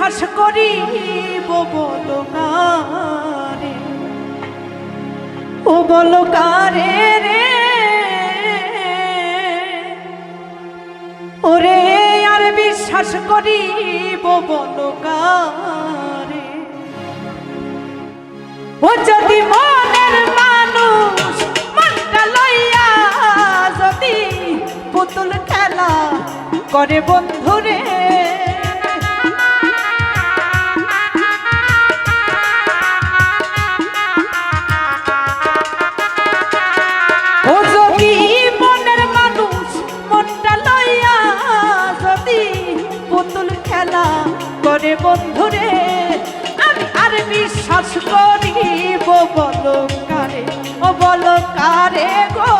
বিশ্বাস করিব বলো কারে, ও বলো কারে রে, ওরে আর বিশ্বাস করিব বলো কারে। ও যদি মনের মানুষ মনটা লইয়া যদি পুতুল খেলা করে বন্ধুরে, ও যদি মনের মানুষ মনটা লইয়া যদি পুতুল খেলা করে বন্ধুরে, আমি আর বিশ্বাস করিব বলো কারে, ও বলো কারে গো,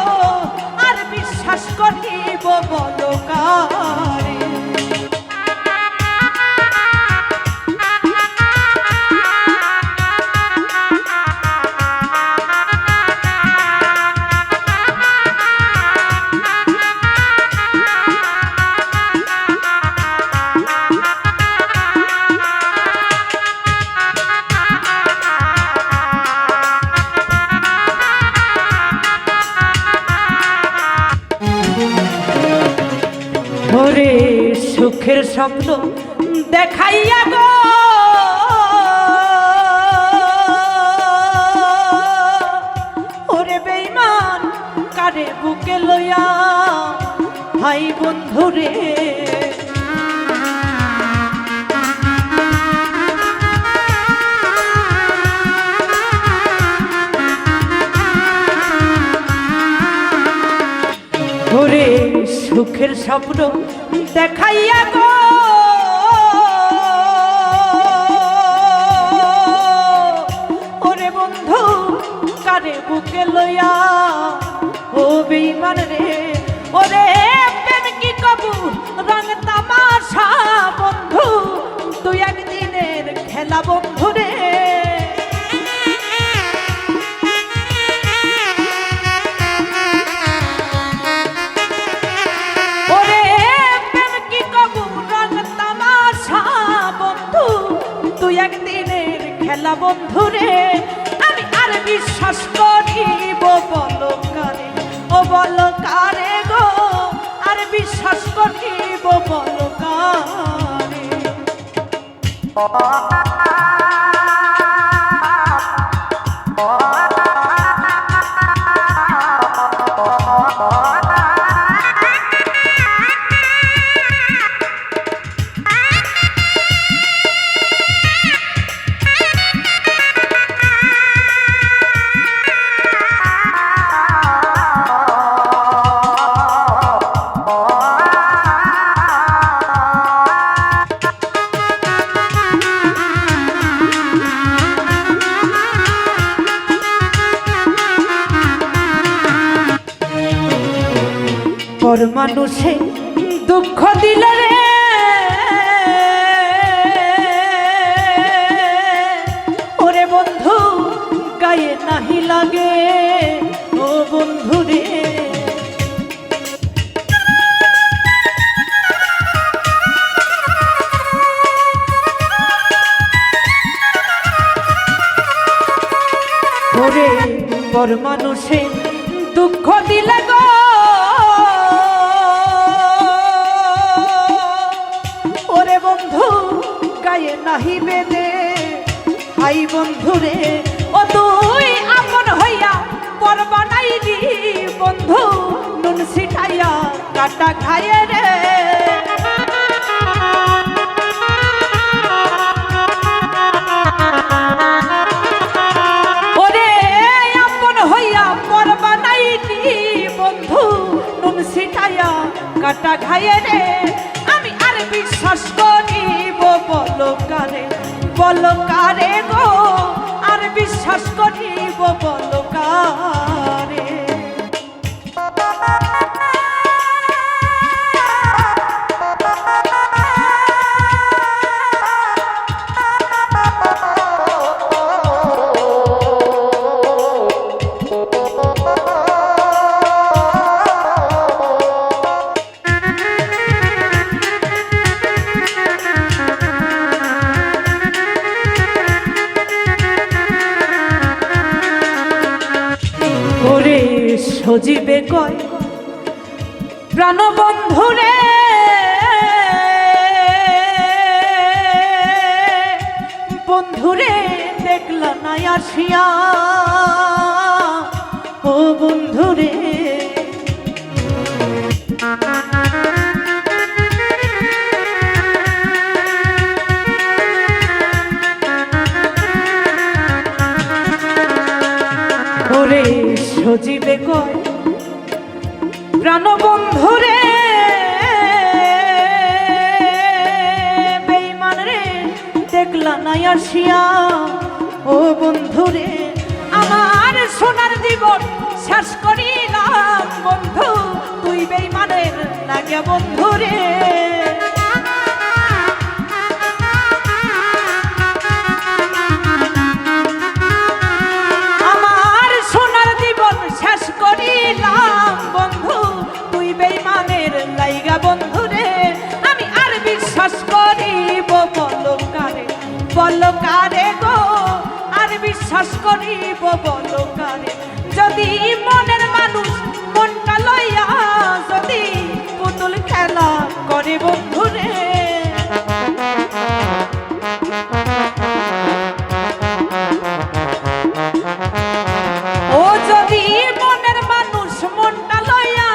আর বিশ্বাস করিব বলো কারে। ওরে সুখের স্বপ্ন দেখাইয়া গো, ওরে বেঈমান কারে বুকে লইয়া ভাই বন্ধুরে, ওরে সুখের স্বপ্ন দেখাইয়া গো, ওরে বন্ধু কারে বুকে লইয়া, ও বেঈমান রে, ওরে প্রেম কি কবু রং তামাশা বন্ধু, তুই একদিনের খেলা বন্ধু রে। একদিনের খেলা বন্ধুরে, আমি আর বিশ্বাস করিব বলো কারে, ও বলো কারে গো, আর বিশ্বাস করিব বলো কারে। পর মানুষে দুঃখ দিলে রে, ওরে বন্ধু গায়ে নাহি লাগে, ও বন্ধু রে, ওরে পর মানুষে দুঃখ দিলে গো, ওরে বন্ধু গায়ে নাহি বেদে ভাই বন্ধুরে, ও তুই আপন হইয়া পর বানাইলি বন্ধু, নুন ছিটাইয়া কাটা খায়ে রে, ওরে আপন হইয়া পর বানাইলি বন্ধু, নুন ছিটাইয়া কাটা খায়ে রে, আমি আর বিশ্বাস করিব বলো কারে, বলো কারে গো, আর বিশ্বাস করিব বলো কারে। সজীবে কয় প্রাণবন্ধুরে বন্ধুরে দেখলা না আসিয়া ও বন্ধুরে ওরে সজীবে কয় প্রাণবন্ধুরে বেঈমান রে দেখলা না আসিয়া ও বন্ধুরে আমার সোনার জীবন শেষ করিলাম বন্ধু তুই বেঈমানের লাগে বন্ধুরে আমার সোনার জীবন শেষ করিলাম বন্ধু তুই বেঈমানের লাইগা বন্ধুরে আমি আর বিশ্বাস করিব বলো কারে গো আর বিশ্বাস করিব বলো কারে যদি মনের মানুষ মনটা লইয়া যদি পুতুল খেলা করে বন্ধুরে ও যদি মনের মানুষ মনটা লইয়া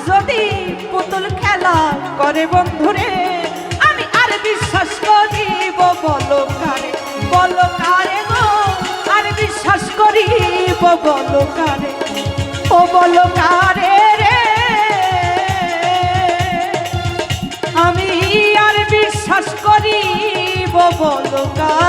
যদি পুতুল খেলা করে বন্ধুরে আমি আর বিশ্বাস করিব বলো কারে গো আর বিশ্বাস করিব বলো কারে ও বলো কারে রে আমি আর বিশ্বাস করিব বলো কারে